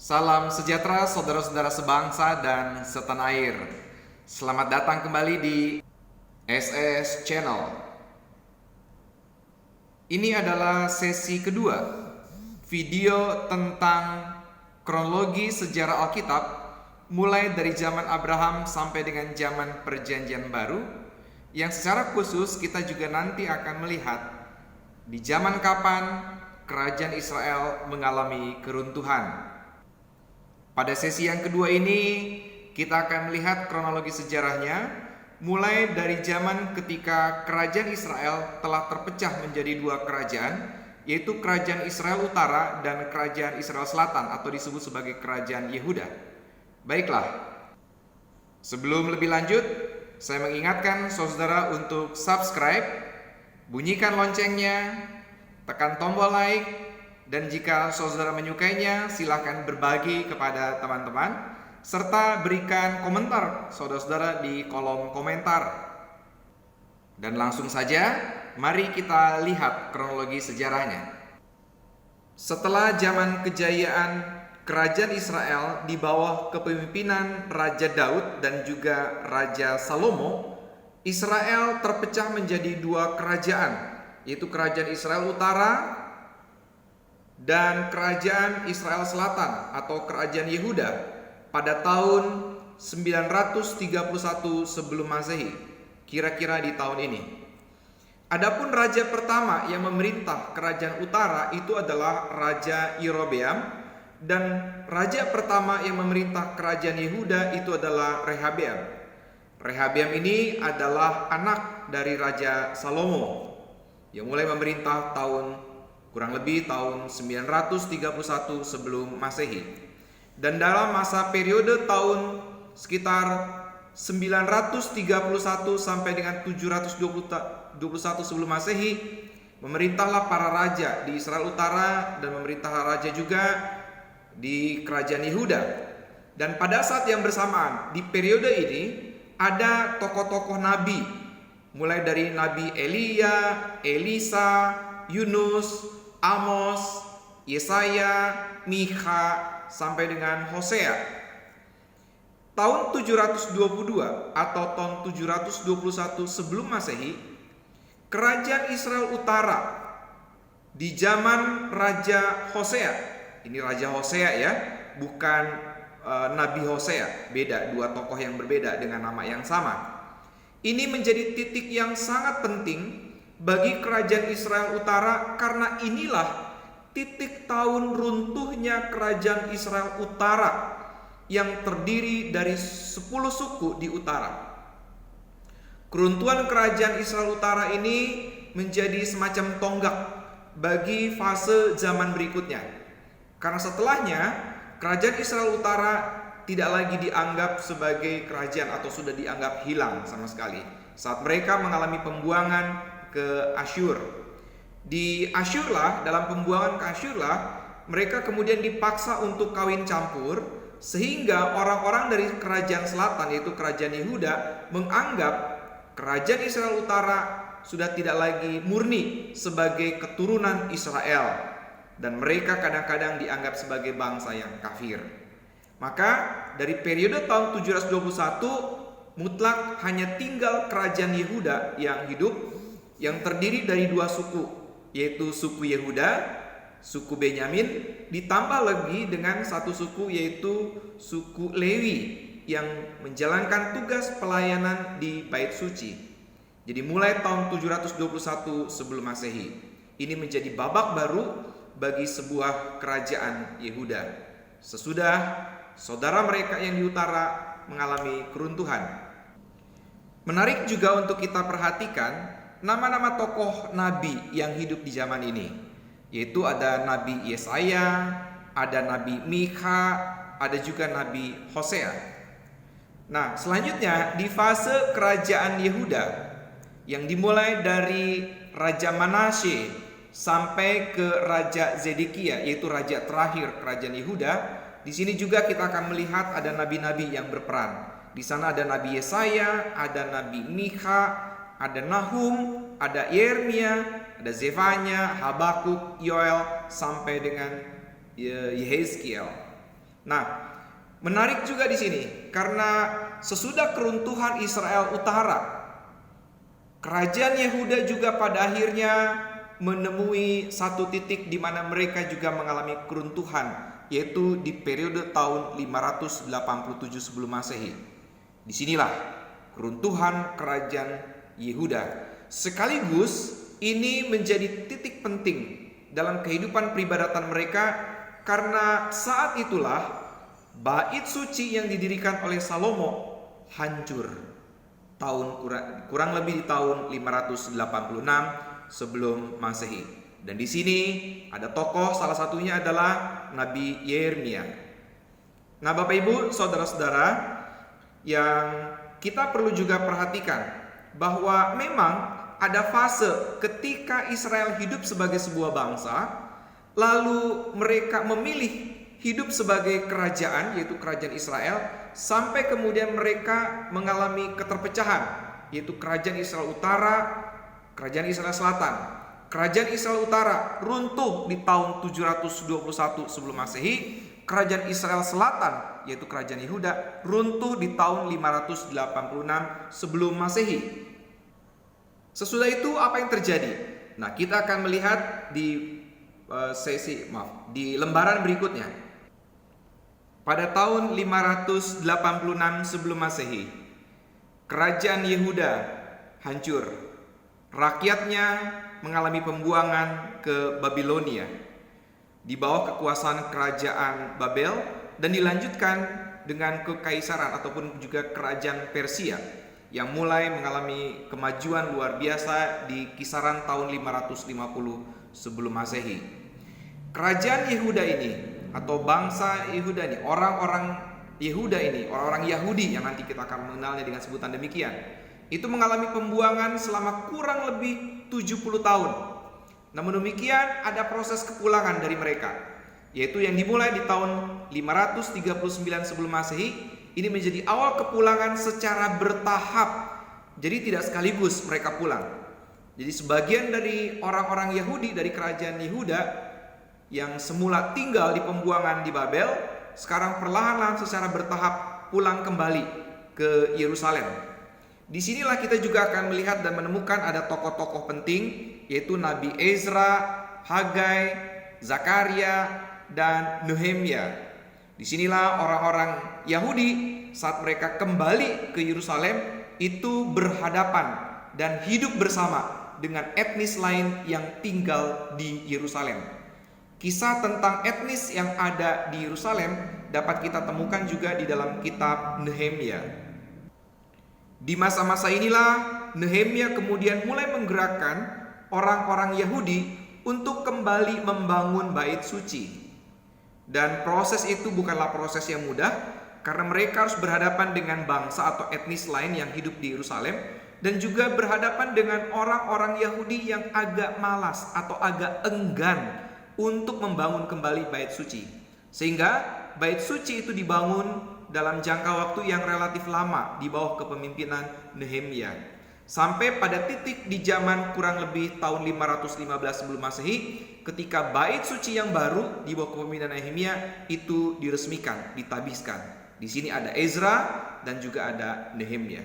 Salam sejahtera saudara-saudara sebangsa dan setanah air. Selamat datang kembali di SS Channel. Ini adalah sesi kedua video tentang kronologi sejarah Alkitab mulai dari zaman Abraham sampai dengan zaman Perjanjian Baru, yang secara khusus kita juga nanti akan melihat di zaman kapan kerajaan Israel mengalami keruntuhan. Pada sesi yang kedua ini kita akan melihat kronologi sejarahnya mulai dari zaman ketika kerajaan Israel telah terpecah menjadi dua kerajaan, yaitu kerajaan Israel Utara dan kerajaan Israel Selatan atau disebut sebagai kerajaan Yehuda. Baiklah, sebelum lebih lanjut saya mengingatkan saudara untuk subscribe, bunyikan loncengnya, tekan tombol like, dan jika saudara menyukainya, silakan berbagi kepada teman-teman, serta berikan komentar saudara-saudara di kolom komentar. Dan langsung saja, mari kita lihat kronologi sejarahnya. Setelah zaman kejayaan kerajaan Israel di bawah kepemimpinan Raja Daud dan juga Raja Salomo, Israel terpecah menjadi dua kerajaan, yaitu kerajaan Israel Utara dan kerajaan Israel Selatan atau kerajaan Yehuda pada tahun 931 sebelum Masehi, kira-kira di tahun ini. Adapun raja pertama yang memerintah kerajaan utara itu adalah Raja Yerobeam, dan raja pertama yang memerintah kerajaan Yehuda itu adalah Rehabeam. Rehabeam ini adalah anak dari Raja Salomo yang mulai memerintah kurang lebih tahun 931 sebelum Masehi. Dan dalam masa periode tahun sekitar 931 sampai dengan 721 sebelum Masehi, memerintahlah para raja di Israel Utara dan memerintahlah raja juga di kerajaan Yehuda. Dan pada saat yang bersamaan di periode ini ada tokoh-tokoh nabi, mulai dari Nabi Elia, Elisa, Yunus, Amos, Yesaya, Mikha, sampai dengan Hosea. Tahun 722 atau tahun 721 sebelum Masehi, kerajaan Israel Utara di zaman Raja Hosea, ini Raja Hosea ya, bukan Nabi Hosea, beda, dua tokoh yang berbeda dengan nama yang sama. Ini menjadi titik yang sangat penting bagi kerajaan Israel Utara, karena inilah titik tahun runtuhnya kerajaan Israel Utara yang terdiri dari 10 suku di utara. Keruntuhan kerajaan Israel Utara ini menjadi semacam tonggak bagi fase zaman berikutnya, karena setelahnya kerajaan Israel Utara tidak lagi dianggap sebagai kerajaan atau sudah dianggap hilang sama sekali saat mereka mengalami pembuangan ke Asyur. Di Asyurlah, dalam pembuangan ke Asyurlah, mereka kemudian dipaksa untuk kawin campur, sehingga orang-orang dari kerajaan selatan, yaitu kerajaan Yehuda, menganggap kerajaan Israel Utara sudah tidak lagi murni sebagai keturunan Israel, dan mereka kadang-kadang dianggap sebagai bangsa yang kafir. Maka dari periode tahun 721 mutlak hanya tinggal kerajaan Yehuda yang hidup, yang terdiri dari dua suku, yaitu suku Yehuda, suku Benyamin, ditambah lagi dengan satu suku yaitu suku Lewi yang menjalankan tugas pelayanan di Bait Suci. Jadi mulai tahun 721 sebelum Masehi, ini menjadi babak baru bagi sebuah kerajaan Yehuda sesudah saudara mereka yang di utara mengalami keruntuhan. Menarik juga untuk kita perhatikan nama-nama tokoh nabi yang hidup di zaman ini, yaitu ada Nabi Yesaya, ada Nabi Mikha, ada juga Nabi Hosea. Nah, selanjutnya di fase kerajaan Yehuda yang dimulai dari Raja Manasye sampai ke Raja Zedekia, yaitu raja terakhir kerajaan Yehuda, di sini juga kita akan melihat ada nabi-nabi yang berperan. Di sana ada Nabi Yesaya, ada Nabi Mikha, ada Nahum, ada Yeremia, ada Zefanya, Habakuk, Yoel, sampai dengan Yehezkiel. Nah, menarik juga di sini karena sesudah keruntuhan Israel Utara, kerajaan Yehuda juga pada akhirnya menemui satu titik di mana mereka juga mengalami keruntuhan, yaitu di periode tahun 587 sebelum Masehi. Disinilah keruntuhan kerajaan Yehuda. Sekaligus ini menjadi titik penting dalam kehidupan peribadatan mereka, karena saat itulah bait suci yang didirikan oleh Salomo hancur kurang lebih di tahun 586 sebelum Masehi. Dan di sini ada tokoh, salah satunya adalah Nabi Yeremia. Nah, Bapak Ibu, saudara-saudara, yang kita perlu juga perhatikan bahwa memang ada fase ketika Israel hidup sebagai sebuah bangsa, lalu mereka memilih hidup sebagai kerajaan, yaitu kerajaan Israel, sampai kemudian mereka mengalami keterpecahan, yaitu kerajaan Israel Utara, kerajaan Israel Selatan. Kerajaan Israel Utara runtuh di tahun 721 sebelum Masehi. Kerajaan Israel Selatan, yaitu kerajaan Yehuda, runtuh di tahun 586 sebelum Masehi. Sesudah itu apa yang terjadi? Nah, kita akan melihat di di lembaran berikutnya. Pada tahun 586 sebelum Masehi, kerajaan Yehuda hancur. Rakyatnya mengalami pembuangan ke Babilonia di bawah kekuasaan kerajaan Babel, dan dilanjutkan dengan kekaisaran ataupun juga kerajaan Persia yang mulai mengalami kemajuan luar biasa di kisaran tahun 550 sebelum Masehi. Kerajaan Yehuda ini atau bangsa Yehuda ini, orang-orang Yehuda ini, orang-orang Yahudi yang nanti kita akan mengenalnya dengan sebutan demikian, itu mengalami pembuangan selama kurang lebih 70 tahun. Namun demikian ada proses kepulangan dari mereka, yaitu yang dimulai di tahun 539 sebelum Masehi. Ini menjadi awal kepulangan secara bertahap. Jadi tidak sekaligus mereka pulang. Jadi sebagian dari orang-orang Yahudi dari kerajaan Yehuda yang semula tinggal di pembuangan di Babel, sekarang perlahan-lahan secara bertahap pulang kembali ke Yerusalem. Disinilah kita juga akan melihat dan menemukan ada tokoh-tokoh penting, yaitu Nabi Ezra, Hagai, Zakaria, dan Nehemia. Disinilah orang-orang Yahudi saat mereka kembali ke Yerusalem itu berhadapan dan hidup bersama dengan etnis lain yang tinggal di Yerusalem. Kisah tentang etnis yang ada di Yerusalem dapat kita temukan juga di dalam kitab Nehemia. Di masa-masa inilah Nehemia kemudian mulai menggerakkan orang-orang Yahudi untuk kembali membangun bait suci. Dan proses itu bukanlah proses yang mudah, karena mereka harus berhadapan dengan bangsa atau etnis lain yang hidup di Yerusalem, dan juga berhadapan dengan orang-orang Yahudi yang agak malas atau agak enggan untuk membangun kembali bait suci. Sehingga bait suci itu dibangun dalam jangka waktu yang relatif lama di bawah kepemimpinan Nehemia. Sampai pada titik di zaman kurang lebih tahun 515 sebelum Masehi, ketika bait suci yang baru di bawah kepemimpinan Nehemia itu diresmikan, ditabiskan. Di sini ada Ezra dan juga ada Nehemia.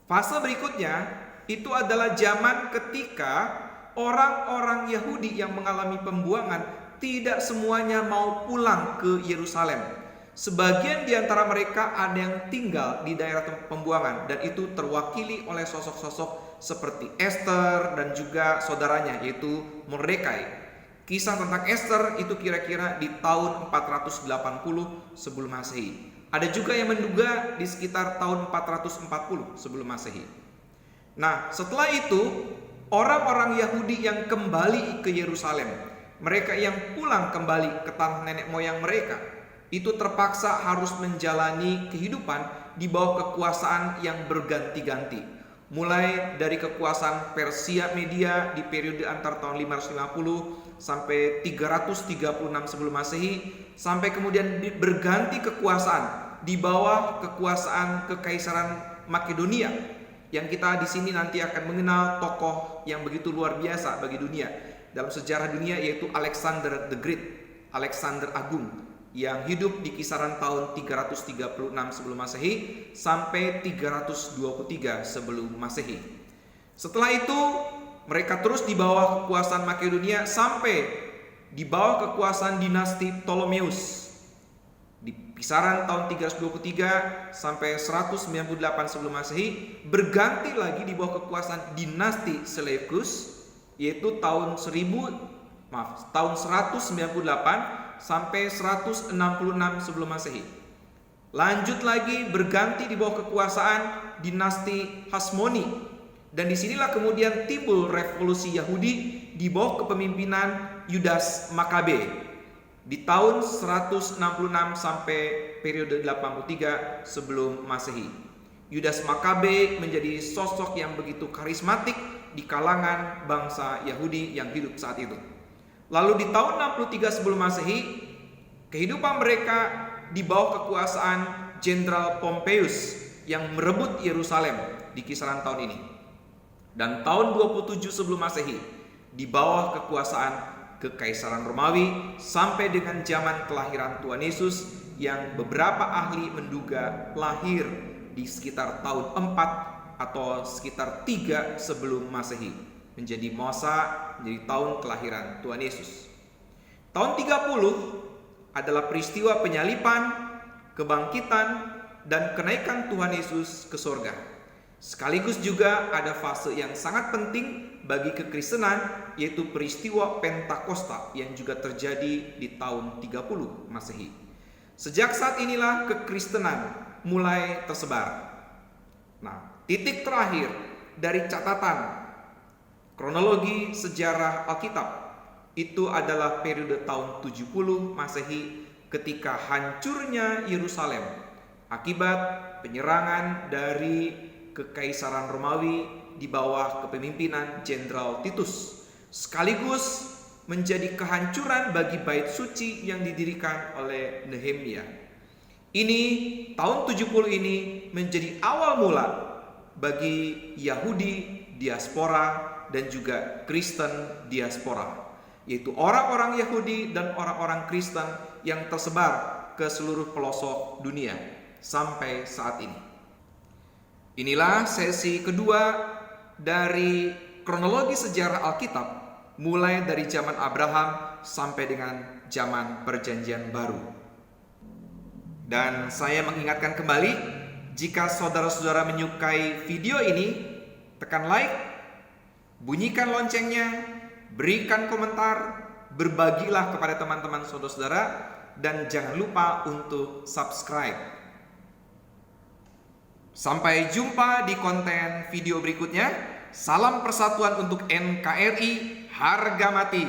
Fase berikutnya itu adalah zaman ketika orang-orang Yahudi yang mengalami pembuangan tidak semuanya mau pulang ke Yerusalem. Sebagian di antara mereka ada yang tinggal di daerah pembuangan, dan itu terwakili oleh sosok-sosok seperti Esther dan juga saudaranya yaitu Mordekai. Kisah tentang Esther itu kira-kira di tahun 480 sebelum Masehi. Ada juga yang menduga di sekitar tahun 440 sebelum Masehi. Nah, setelah itu orang-orang Yahudi yang kembali ke Yerusalem, mereka yang pulang kembali ke tanah nenek moyang mereka, itu terpaksa harus menjalani kehidupan di bawah kekuasaan yang berganti-ganti. Mulai dari kekuasaan Persia Media di periode antara tahun 550 sampai 336 sebelum Masehi, sampai kemudian berganti kekuasaan di bawah kekuasaan Kekaisaran Makedonia, yang kita di sini nanti akan mengenal tokoh yang begitu luar biasa bagi dunia dalam sejarah dunia, yaitu Alexander the Great, Alexander Agung. yang hidup di kisaran tahun 336 sebelum Masehi sampai 323 sebelum Masehi. Setelah itu mereka terus di bawah kekuasaan Makedonia sampai di bawah kekuasaan dinasti Ptolemeus. Di kisaran tahun 323 sampai 198 sebelum Masehi berganti lagi di bawah kekuasaan dinasti Seleucus, yaitu tahun 198 sampai 166 sebelum Masehi. Lanjut lagi berganti di bawah kekuasaan dinasti Hasmoni, dan disinilah kemudian timbul revolusi Yahudi di bawah kepemimpinan Yudas Makabe di tahun 166 sampai periode 83 sebelum Masehi. Yudas Makabe menjadi sosok yang begitu karismatik di kalangan bangsa Yahudi yang hidup saat itu. Lalu di tahun 63 sebelum Masehi, kehidupan mereka di bawah kekuasaan Jenderal Pompeius yang merebut Yerusalem di kisaran tahun ini. Dan tahun 27 sebelum Masehi di bawah kekuasaan Kekaisaran Romawi sampai dengan zaman kelahiran Tuhan Yesus yang beberapa ahli menduga lahir di sekitar tahun 4 atau sekitar 3 sebelum Masehi. Menjadi masa, menjadi tahun kelahiran Tuhan Yesus. Tahun 30 adalah peristiwa penyalipan, kebangkitan, dan kenaikan Tuhan Yesus ke sorga. Sekaligus juga ada fase yang sangat penting bagi kekristenan, yaitu peristiwa Pentakosta yang juga terjadi di tahun 30 Masehi. Sejak saat inilah kekristenan mulai tersebar. Nah, titik terakhir dari catatan kronologi sejarah Alkitab itu adalah periode tahun 70 Masehi ketika hancurnya Yerusalem akibat penyerangan dari Kekaisaran Romawi di bawah kepemimpinan Jenderal Titus, sekaligus menjadi kehancuran bagi bait suci yang didirikan oleh Nehemia. Ini tahun 70 ini menjadi awal mula bagi Yahudi diaspora dan juga Kristen diaspora, yaitu orang-orang Yahudi dan orang-orang Kristen yang tersebar ke seluruh pelosok dunia sampai saat ini. Inilah sesi kedua dari kronologi sejarah Alkitab mulai dari zaman Abraham sampai dengan zaman Perjanjian Baru. Dan saya mengingatkan kembali, jika saudara-saudara menyukai video ini, tekan like, bunyikan loncengnya, berikan komentar, berbagilah kepada teman-teman saudara-saudara, dan jangan lupa untuk subscribe. Sampai jumpa di konten video berikutnya. Salam persatuan untuk NKRI, harga mati.